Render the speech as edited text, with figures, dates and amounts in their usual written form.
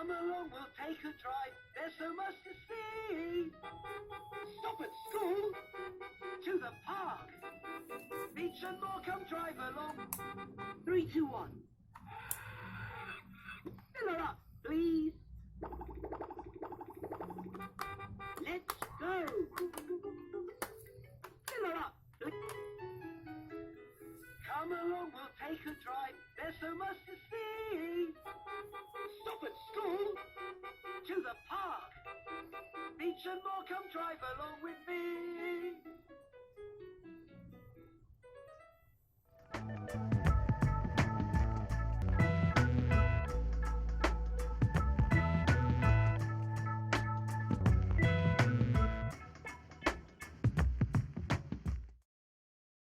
Come along, we'll take a drive. There's so much to see. Stop at school. To the park. Beach and more, come drive along. 3, 2, 1. Fill her up, please. Let's go. Fill her up, please. Come along, we'll take a drive. There's so much to see. Stop at school. To the park. Beach and more, come drive along with me.